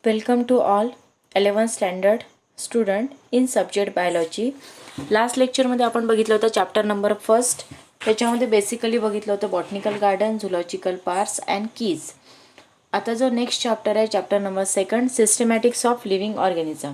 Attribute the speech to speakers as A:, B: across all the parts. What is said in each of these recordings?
A: Welcome to all 11th standard student in subject biology. Last लेक्चरमध्ये आपण बघितलं होतं चॅप्टर नंबर फर्स्ट. त्याच्यामध्ये बेसिकली बघितलं होतं botanical garden, zoological parts and keys. आता जो नेक्स्ट चॅप्टर आहे chapter number second, systematics of living organism.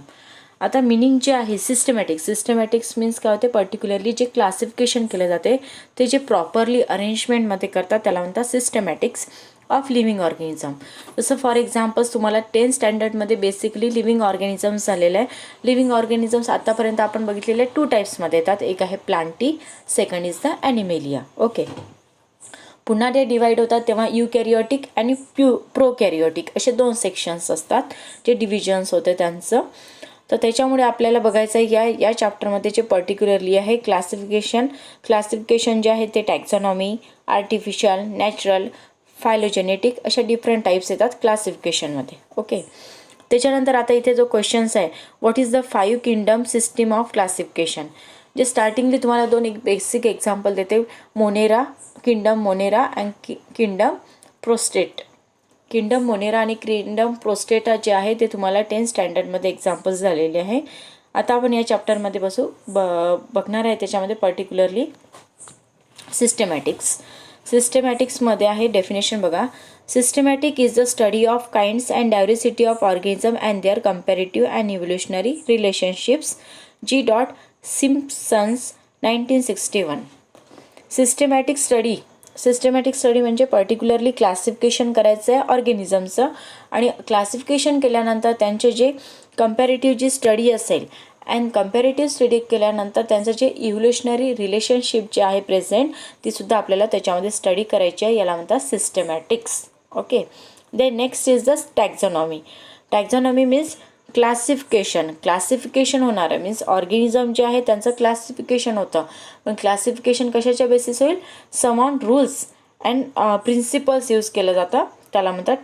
A: आता मिनिंग जे आहे सिस्टमॅटिक्स मीन्स काय होते, पर्टिक्युलरली जे क्लासिफिकेशन केले जाते ते जे प्रॉपरली अरेंजमेंटमध्ये करतात त्याला म्हणतात सिस्टमॅटिक्स ऑफ लिव्हिंग ऑर्गॅनिझम. जसं फॉर एक्झाम्पल्स तुम्हाला 10th स्टँडर्डमध्ये बेसिकली लिव्हिंग ऑर्गॅनिझम्स झालेलं आहे. लिव्हिंग ऑर्गॅनिझम्स आतापर्यंत आपण बघितलेले 2 टाईप्समध्ये येतात. एक आहे Plantae, second is the Animalia. Okay, पुन्हा ते डिवाइड होतात तेव्हा युकॅरियोटिक आणि प्रोकॅरियोटिक असे 2 सेक्शन्स असतात जे डिव्हिजन्स होते त्यांचं. तर त्याच्यामुळे आपल्याला बघायचं आहे या चॅप्टरमध्ये जे पर्टिक्युलरली आहे क्लासिफिकेशन जे आहे ते टॅक्झॉनॉमी, आर्टिफिशियल, नॅचरल, फायलोजेनेटिक अशा डिफरंट टाईप्स येतात क्लासिफिकेशनमध्ये. ओके, त्याच्यानंतर आता इथे जो क्वेश्चन्स आहे, what is the 5 kingdom system of classification. जे स्टार्टिंगली तुम्हाला 2 एक बेसिक एक्झाम्पल देते, kingdom Monera and kingdom prostate. Kingdom Monera आणि किंगडम प्रोस्टेटा जे आहे ते तुम्हाला 10th स्टँडर्डमध्ये एक्झाम्पल्स झालेले आहे. आता आपण या चॅप्टरमध्ये बघणार आहे त्याच्यामध्ये पर्टिक्युलरली सिस्टमॅटिक्समध्ये आहे डेफिनेशन बघा. Systematic is the study of kinds and diversity of organism and their comparative and evolutionary relationships. G. Simpsons 1961. Systematic study म्हणजे पर्टिक्युलरली क्लासिफिकेशन करायचं आहे ऑर्गॅनिझमचं, आणि क्लासिफिकेशन केल्यानंतर त्यांचे जे कंपॅरेटिव्ह जी स्टडी असेल अँड कंपॅरेटिव्ह स्टडी केल्यानंतर त्यांचं जे इव्होल्युशनरी रिलेशनशिप जे आहे प्रेझेंट तीसुद्धा आपल्याला त्याच्यामध्ये स्टडी करायची आहे. याला म्हणतात systematics. Okay, then next is the taxonomy means classification होणार आहे, मीन्स ऑर्गॅनिझम जे आहे त्यांचं क्लासिफिकेशन होतं. पण क्लासिफिकेशन कशाच्या बेसिस होईल, some on rules and principles use केलं जातं, त्याला म्हणतात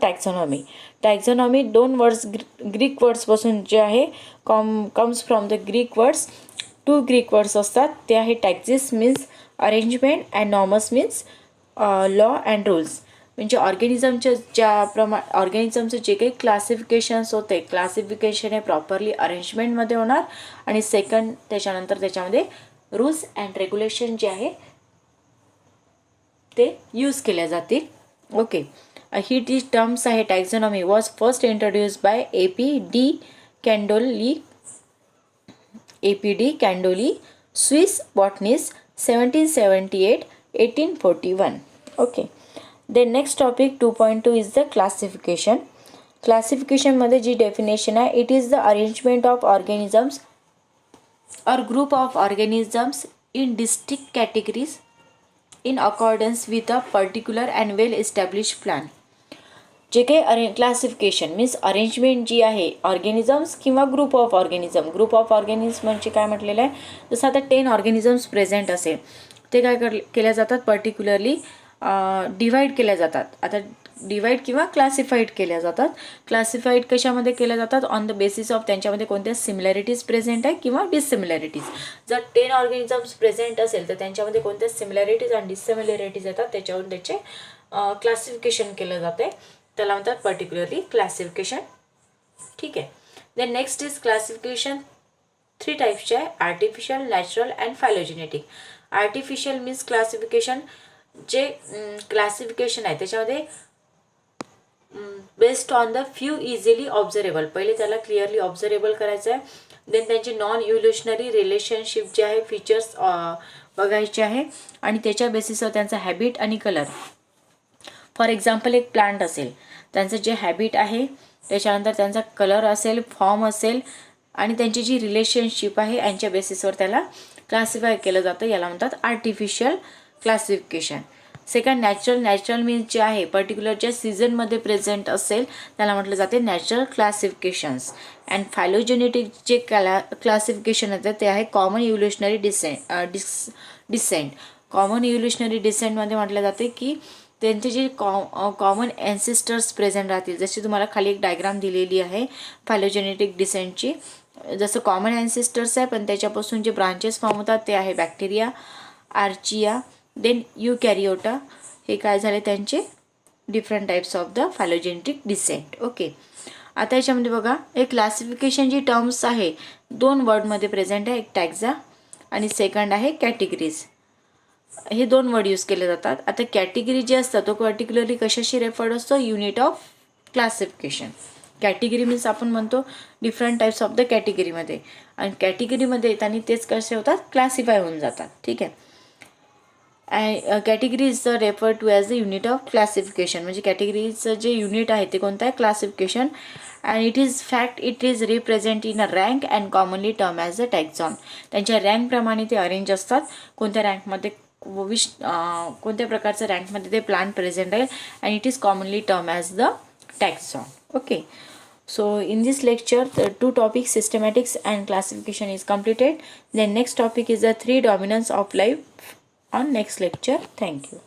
A: टॅक्झॉनॉमी 2 वर्ड्स ग्रीक वर्ड्सपासून जे आहे comes from the Greek words. 2 Greek words असतात, ते आहे taxis means arrangement and nomos means law and rules. म्हणजे ऑर्गॅनिझमचं जे काही क्लासिफिकेशन्स होते, क्लासिफिकेशन हे प्रॉपरली अरेंजमेंटमध्ये होणार, आणि सेकंड त्याच्यानंतर त्याच्यामध्ये रूल्स अँड रेग्युलेशन जे आहे ते यूज केल्या जातील. ओके, ही जी टर्म्स आहे taxonomy was first introduce by A P D. Candolle, Swiss botanist, 1778-1841. Okay, then next topic 2.2 is the classification. क्लासिफिकेशनमध्ये जी डेफिनेशन आहे, it is the arrangement of organisms or group of organisms in distinct categories in accordance with a particular and well establish plan. जे काही classification means arrangement जी आहे organisms किंवा group of organism म्हणजे काय म्हटलेलं आहे, जसं आता 10 ऑर्गॅनिझम्स प्रेझेंट असेल ते काय केल्या जातात, पर्टिक्युलरली डिवाईड केल्या जातात. आता डिवाईड किंवा क्लासिफाईड केल्या जातात. क्लासिफाईड कशामध्ये केल्या जातात, ऑन द बेसिस ऑफ त्यांच्यामध्ये कोणत्या सिमिलॅरिटीज प्रेझेंट आहे किंवा डिसिमिलॅरिटीज. जर 10 ऑर्गॅनिझम्स प्रेझेंट असेल तर त्यांच्यामध्ये कोणत्या सिमिलॅरिटीज आणि डिसिमिलॅरिटीज येतात त्याच्यावरून त्याचे क्लासिफिकेशन केलं जाते, त्याला म्हणतात पर्टिक्युलरली क्लासिफिकेशन. ठीक आहे, देन नेक्स्ट इज क्लासिफिकेशन 3 टाईप्सचे आहे, artificial, natural and phylogenetic. Artificial means classification जे क्लासिफिकेशन आहे त्याच्यामध्ये based on the few easily observable, पहिले त्याला क्लिअरली ऑब्झर्वेबल करायचं आहे. देन त्यांचे नॉन इव्होल्युशनरी रिलेशनशिप जे आहे फीचर्स बघायचे आहे, आणि त्याच्या बेसिसवर त्यांचा हॅबिट आणि कलर. फॉर एक्झाम्पल एक प्लांट असेल, त्यांचं जे हॅबिट आहे त्याच्यानंतर त्यांचा कलर असेल, फॉर्म असेल, आणि त्यांची जी रिलेशनशिप आहे यांच्या बेसिसवर त्याला क्लासिफाय केलं जातं, याला म्हणतात artificial classification. Second natural means जे आहे पर्टिक्युलर ज्या सीझनमध्ये प्रेझेंट असेल त्याला म्हटलं जाते नॅचरल क्लासिफिकेशन्स. अँड फायलोजेनेटिक जे क्लासिफिकेशन येतं ते आहे common evolutionary descent. Common evolutionary डिसेंटमध्ये म्हटलं जाते की त्यांचे जे कॉमन ॲन्सेस्टर्स प्रेझेंट राहतील, जशी तुम्हाला खाली एक डायग्राम दिलेली आहे फायलोजेनेटिक डिसेंटची. जसं कॉमन ॲन्सेस्टर्स आहे पण त्याच्यापासून जे ब्रांचेस फॉर्म होतात ते आहे बॅक्टेरिया, आर्चिया, देन युकॅरियोटा. हे काय झाले त्यांचे different types of the phylogenetic descent. Okay, आता याच्यामध्ये बघा, एक क्लासिफिकेशन जी टर्म्स आहे 2 वर्डमध्ये प्रेझेंट आहे, एक टॅक्झा आणि सेकंड आहे कॅटेगरीज. हे 2 वर्ड यूज केले जातात. आता कॅटेगरी जे असतात तो पर्टिक्युलरली कशाशी रेफर्ड असतो, unit of classification. Category means आपण म्हणतो डिफरंट टाईप्स ऑफ द कॅटेगरीमध्ये, आणि कॅटेगरीमध्ये येताना तेच कसे होतात, क्लासिफाय होऊन जातात. ठीक आहे. Category is refer to as the unit of classification. म्हणजे कॅटेगरीचं जे युनिट आहे ते कोणतं आहे, classification. And it is represent in a rank and commonly term as the taxon. त्यांच्या रँकप्रमाणे ते अरेंज असतात. कोणत्या रँकमध्ये कोणत्या प्रकारचं रँकमध्ये ते प्लांट प्रेझेंट आहे, and it is commonly term as the taxon. Okay. So in this lecture, the 2 topics, systematics and classification, is completed. Then next topic is the 3 dominance of life on next lecture. Thank you.